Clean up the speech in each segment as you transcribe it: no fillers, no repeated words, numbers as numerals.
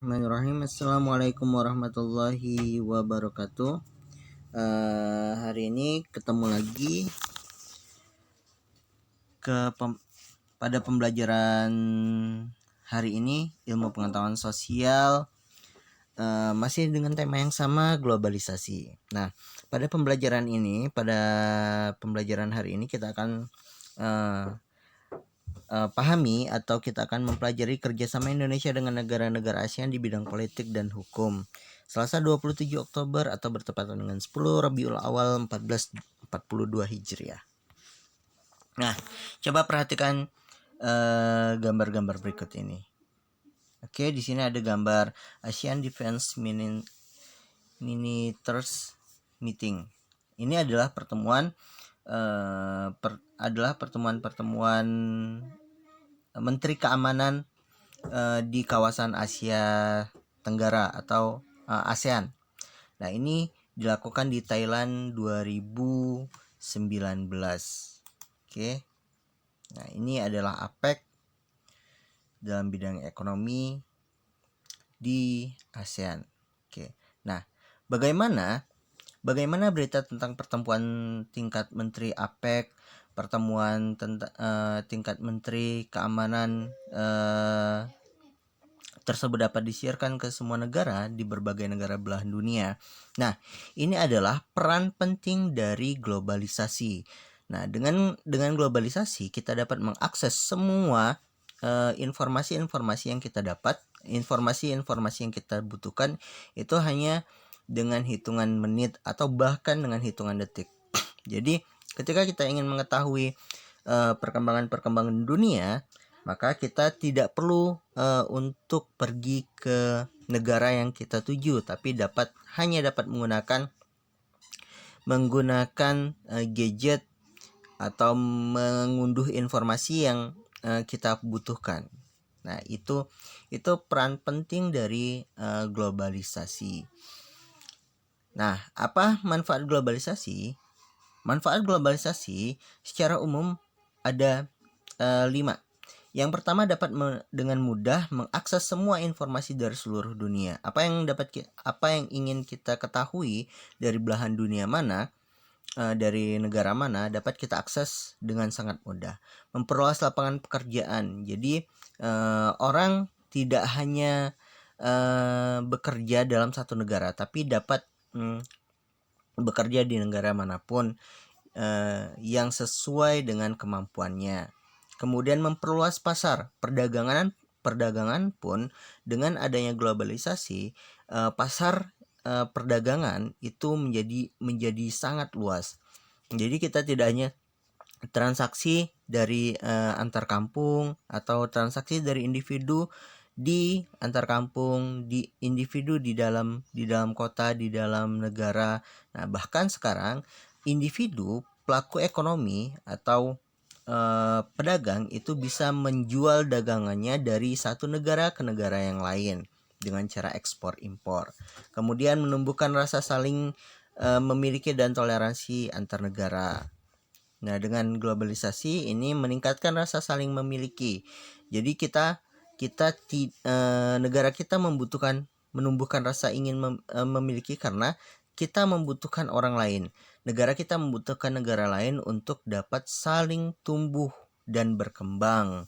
Bismillahirrahmanirrahim. Assalamualaikum warahmatullahi wabarakatuh. Hari ini ketemu lagi pada pembelajaran hari ini ilmu pengetahuan sosial, masih dengan tema yang sama, globalisasi. Nah, pada pembelajaran hari ini kita akan pahami atau kita akan mempelajari kerjasama Indonesia dengan negara-negara ASEAN di bidang politik dan hukum. Selasa 27 Oktober atau bertepatan dengan 10 Rabiul Awal 1442 Hijriah. Nah, coba perhatikan gambar-gambar berikut ini. Oke, di sini ada gambar ASEAN Defense Ministers Meeting. Ini adalah pertemuan Menteri Keamanan di kawasan Asia Tenggara atau ASEAN. Nah, ini dilakukan di Thailand 2019. Oke. Nah, ini adalah APEC dalam bidang ekonomi di ASEAN. Oke. Nah, bagaimana berita tentang pertemuan tingkat menteri APEC, pertemuan tingkat menteri keamanan tersebut dapat disiarkan ke semua negara di berbagai negara belahan dunia. Nah, ini adalah peran penting dari globalisasi. Nah, dengan globalisasi kita dapat mengakses semua informasi-informasi yang kita dapat, informasi-informasi yang kita butuhkan itu hanya dengan hitungan menit atau bahkan dengan hitungan detik. Jadi, ketika kita ingin mengetahui perkembangan dunia, maka kita tidak perlu untuk pergi ke negara yang kita tuju, tapi hanya dapat menggunakan gadget atau mengunduh informasi yang kita butuhkan. Nah, itu peran penting dari globalisasi. Nah, apa manfaat globalisasi? Manfaat globalisasi secara umum ada 5. Yang pertama, dapat dengan mudah mengakses semua informasi dari seluruh dunia. Apa yang ingin kita ketahui dari belahan dunia mana, dari negara mana, dapat kita akses dengan sangat mudah. Memperluas lapangan pekerjaan. Jadi orang tidak hanya bekerja dalam satu negara, tapi dapat bekerja di negara manapun yang sesuai dengan kemampuannya. Kemudian memperluas pasar perdagangan pun dengan adanya globalisasi, pasar perdagangan itu menjadi sangat luas. Jadi kita tidak hanya transaksi dari antar kampung atau transaksi dari individu di antar kampung, di individu di dalam kota, di dalam negara. Nah, bahkan sekarang individu pelaku ekonomi atau pedagang itu bisa menjual dagangannya dari satu negara ke negara yang lain dengan cara ekspor impor. Kemudian menumbuhkan rasa saling memiliki dan toleransi antar negara. Nah, dengan globalisasi ini meningkatkan rasa saling memiliki. Jadi negara kita menumbuhkan rasa ingin memiliki karena kita membutuhkan orang lain. Negara kita membutuhkan negara lain untuk dapat saling tumbuh dan berkembang.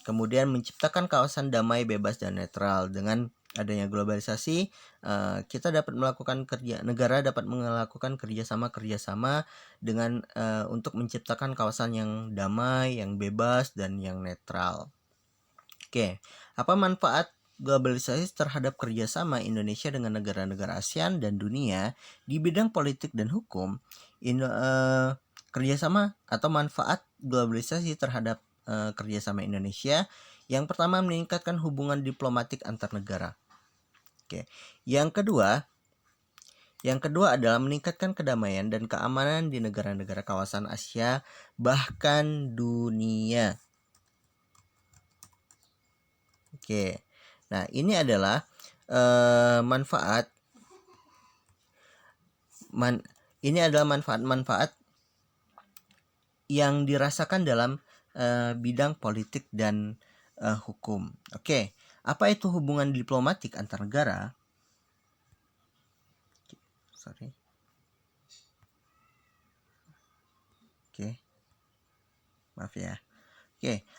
Kemudian menciptakan kawasan damai, bebas, dan netral. Dengan adanya globalisasi, negara dapat melakukan kerjasama dengan untuk menciptakan kawasan yang damai, yang bebas, dan yang netral. Oke, apa manfaat globalisasi terhadap kerjasama Indonesia dengan negara-negara ASEAN dan dunia di bidang politik dan hukum? Kerjasama atau manfaat globalisasi terhadap kerjasama Indonesia, yang pertama meningkatkan hubungan diplomatik antar negara. Oke, yang kedua adalah meningkatkan kedamaian dan keamanan di negara-negara kawasan Asia bahkan dunia. Oke, nah ini adalah manfaat yang dirasakan dalam bidang politik dan hukum. Oke, Apa itu hubungan diplomatik antar negara? Maaf ya.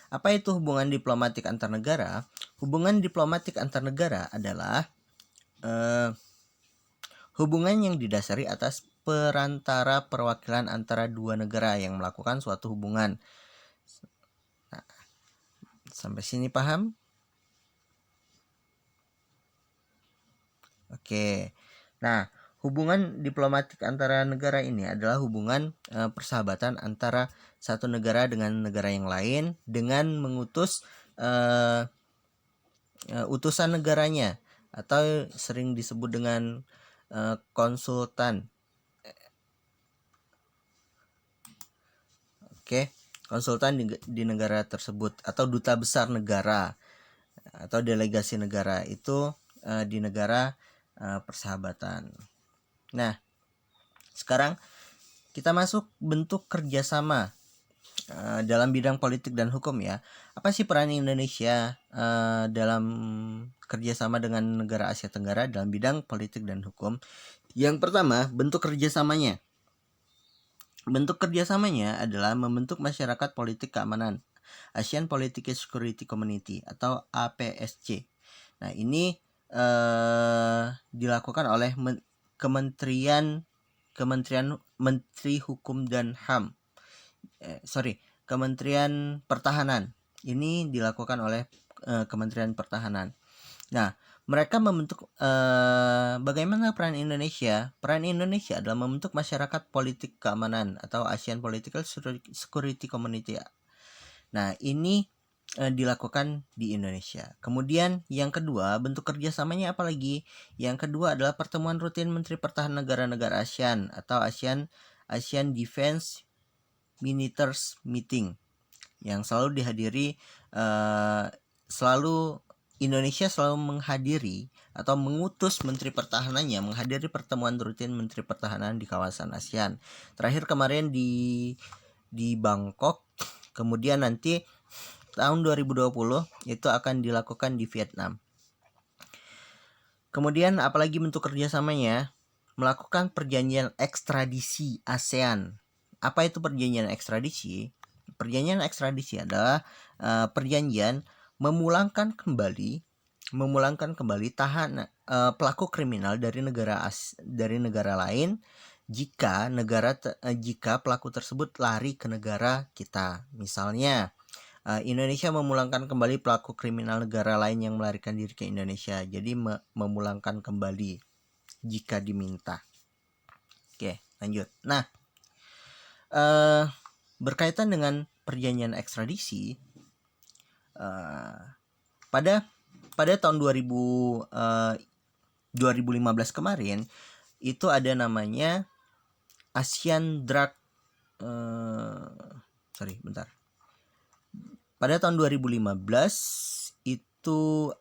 Apa itu hubungan diplomatik antar negara? Hubungan diplomatik antar negara adalah hubungan yang didasari atas perantara perwakilan antara dua negara yang melakukan suatu hubungan. Nah, sampai sini paham? Oke. Nah, hubungan diplomatik antara negara ini adalah hubungan persahabatan antara satu negara dengan negara yang lain dengan mengutus utusan negaranya, atau sering disebut dengan konsultan. Konsultan di negara tersebut, atau duta besar negara atau delegasi negara itu di negara persahabatan. Nah, sekarang kita masuk bentuk kerjasama dalam bidang politik dan hukum ya. Apa sih peran Indonesia dalam kerjasama dengan negara Asia Tenggara dalam bidang politik dan hukum? Yang pertama, bentuk kerjasamanya. Bentuk kerjasamanya adalah membentuk masyarakat politik keamanan, Asian Political Security Community atau APSC. Nah, ini dilakukan oleh Menteri Hukum dan HAM. Kementerian Pertahanan. Ini dilakukan oleh Kementerian Pertahanan. Nah, mereka membentuk bagaimana peran Indonesia? Peran Indonesia adalah membentuk masyarakat politik keamanan atau Asian Political Security Community. Nah, ini dilakukan di Indonesia. Kemudian yang kedua, bentuk kerjasamanya apa lagi? Yang kedua adalah pertemuan rutin Menteri Pertahanan negara-negara ASEAN atau ASEAN Defense Ministers Meeting yang selalu dihadiri Indonesia selalu menghadiri atau mengutus Menteri Pertahanannya menghadiri pertemuan rutin Menteri Pertahanan di kawasan ASEAN. Terakhir kemarin di Bangkok, kemudian nanti tahun 2020 itu akan dilakukan di Vietnam. Kemudian apalagi bentuk kerjasamanya? Melakukan perjanjian ekstradisi ASEAN. Apa itu perjanjian ekstradisi? Perjanjian ekstradisi adalah perjanjian memulangkan kembali pelaku kriminal dari negara lain jika pelaku tersebut lari ke negara kita. Misalnya Indonesia memulangkan kembali pelaku kriminal negara lain yang melarikan diri ke Indonesia. Jadi memulangkan kembali jika diminta. Oke, lanjut. Nah, berkaitan dengan perjanjian ekstradisi, pada tahun 2015 kemarin itu ada namanya ASEAN Drug pada tahun 2015 itu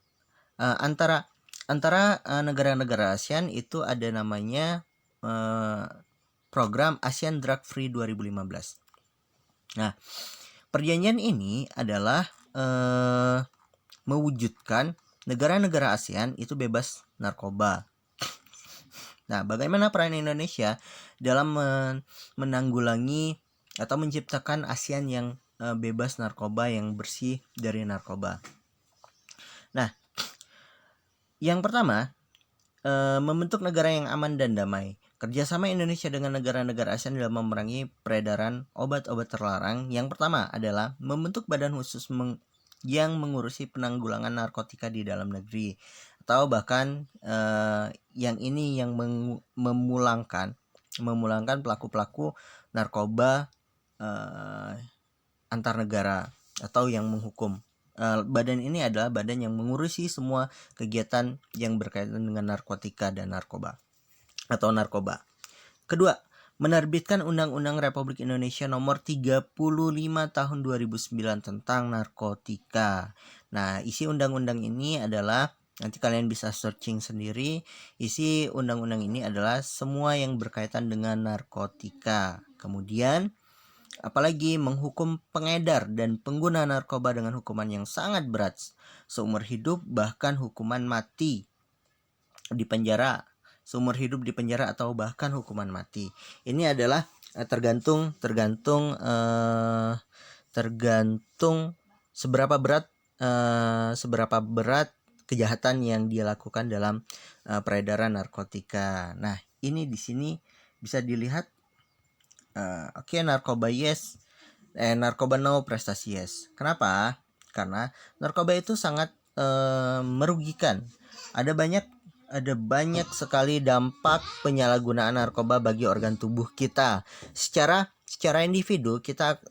antara negara-negara ASEAN itu ada namanya program ASEAN Drug Free 2015. Nah, perjanjian ini adalah mewujudkan negara-negara ASEAN itu bebas narkoba. Nah, bagaimana peran Indonesia dalam menanggulangi atau menciptakan ASEAN yang bebas narkoba, yang bersih dari narkoba? Nah, yang pertama, membentuk negara yang aman dan damai. Kerjasama Indonesia dengan negara-negara ASEAN dalam memerangi peredaran obat-obat terlarang. Yang pertama adalah membentuk badan khusus yang mengurusi penanggulangan narkotika di dalam negeri, atau bahkan yang memulangkan pelaku-pelaku narkoba antar negara, atau yang menghukum. Badan ini adalah badan yang mengurusi semua kegiatan yang berkaitan dengan narkotika dan narkoba atau narkoba. Kedua, menerbitkan Undang-Undang Republik Indonesia Nomor 35 Tahun 2009 tentang narkotika. Nah, isi undang-undang ini adalah, nanti kalian bisa searching sendiri, isi undang-undang ini adalah semua yang berkaitan dengan narkotika. Kemudian Apalagi menghukum pengedar dan pengguna narkoba dengan hukuman yang sangat berat, seumur hidup bahkan hukuman mati di penjara, seumur hidup di penjara atau bahkan hukuman mati. Ini adalah tergantung seberapa berat kejahatan yang dia lakukan dalam peredaran narkotika. Nah, ini di sini bisa dilihat oke, narkoba yes, narkoba no, prestasi yes. Kenapa? Karena narkoba itu sangat merugikan. Ada banyak sekali dampak penyalahgunaan narkoba bagi organ tubuh kita. Secara individu kita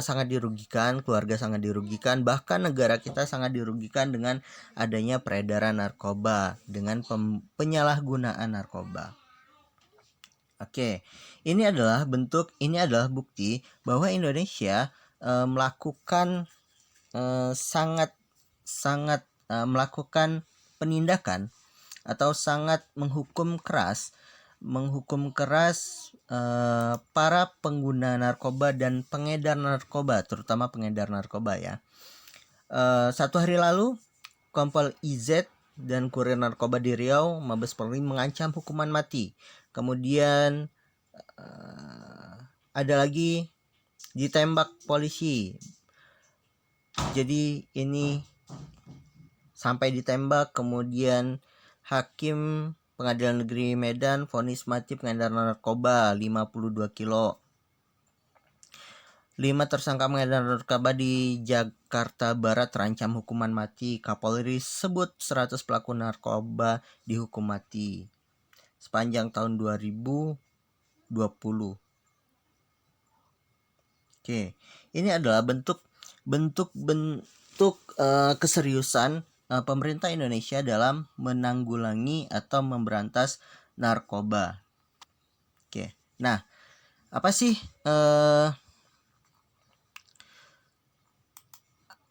sangat dirugikan, keluarga sangat dirugikan, bahkan negara kita sangat dirugikan dengan adanya peredaran narkoba, dengan penyalahgunaan narkoba. Oke, ini adalah bukti bahwa Indonesia melakukan melakukan penindakan atau sangat menghukum keras para pengguna narkoba dan pengedar narkoba, terutama pengedar narkoba ya. 1 hari lalu Kompol IZ dan kurir narkoba di Riau, Mabes Polri mengancam hukuman mati. Kemudian ada lagi ditembak polisi. Jadi ini sampai ditembak, kemudian hakim Pengadilan Negeri Medan vonis mati pengedar narkoba 52 kilo. 5 tersangka pengedar narkoba di Jakarta Barat terancam hukuman mati. Kapolri sebut 100 pelaku narkoba dihukum mati sepanjang tahun 2020. Oke, ini adalah bentuk keseriusan pemerintah Indonesia dalam menanggulangi atau memberantas narkoba. Oke, nah apa sih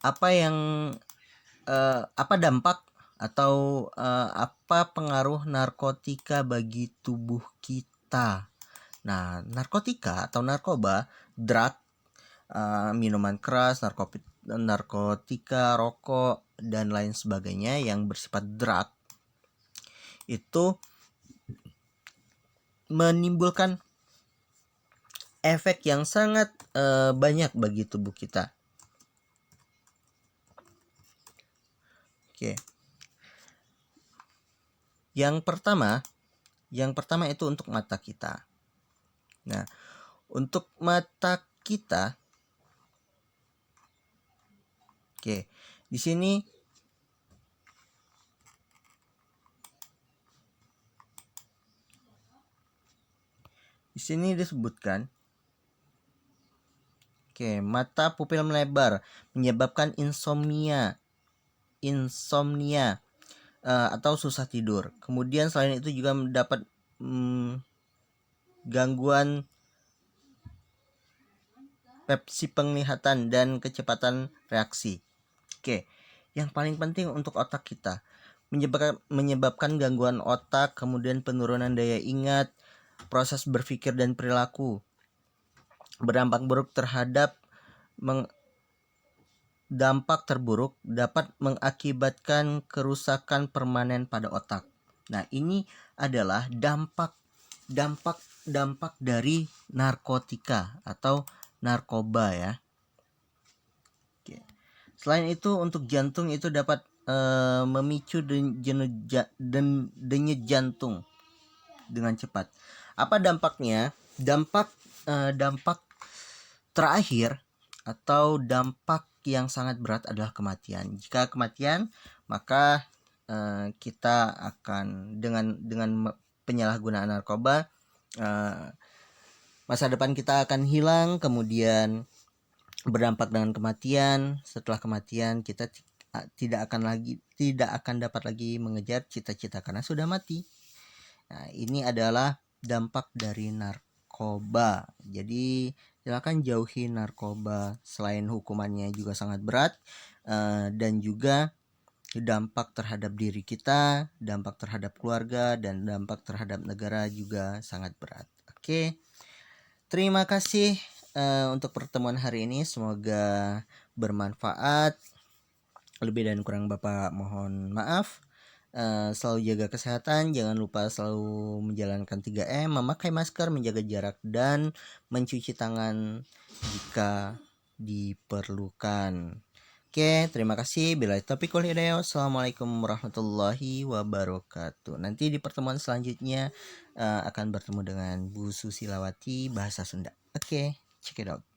apa dampak atau apa pengaruh narkotika bagi tubuh kita? Nah, narkotika atau narkoba, drug, minuman keras, narkotika, rokok, dan lain sebagainya yang bersifat drug itu menimbulkan efek yang sangat banyak bagi tubuh kita. Oke. Yang pertama itu untuk mata kita. Nah, untuk mata kita, oke, di sini disebutkan, oke, mata pupil melebar menyebabkan insomnia atau susah tidur. Kemudian selain itu juga mendapat gangguan persepsi penglihatan dan kecepatan reaksi. Oke, yang paling penting untuk otak kita, menyebabkan gangguan otak, kemudian penurunan daya ingat, proses berpikir dan perilaku, berdampak buruk terhadap dampak terburuk dapat mengakibatkan kerusakan permanen pada otak. Nah, ini adalah dampak dari narkotika atau narkoba ya. Oke. Selain itu untuk jantung itu dapat memicu denyut jantung dengan cepat. Apa dampaknya? Dampak terakhir atau dampak yang sangat berat adalah kematian. Jika kematian, maka kita akan dengan penyalahgunaan narkoba, masa depan kita akan hilang, kemudian berdampak dengan kematian. Setelah kematian kita tidak akan dapat lagi mengejar cita-cita karena sudah mati. Nah, ini adalah dampak dari narkoba. Jadi silakan jauhi narkoba. Selain hukumannya juga sangat berat, dan juga dampak terhadap diri kita, dampak terhadap keluarga, dan dampak terhadap negara juga sangat berat. Oke, terima kasih untuk pertemuan hari ini semoga bermanfaat. Lebih dan kurang Bapak mohon maaf. Selalu jaga kesehatan, jangan lupa selalu menjalankan 3M, memakai masker, menjaga jarak, dan mencuci tangan jika diperlukan. Oke, terima kasih. Bila topik hidayah. Assalamualaikum warahmatullahi wabarakatuh. Nanti di pertemuan selanjutnya akan bertemu dengan Bu Susilawati bahasa Sunda. Oke, check it out.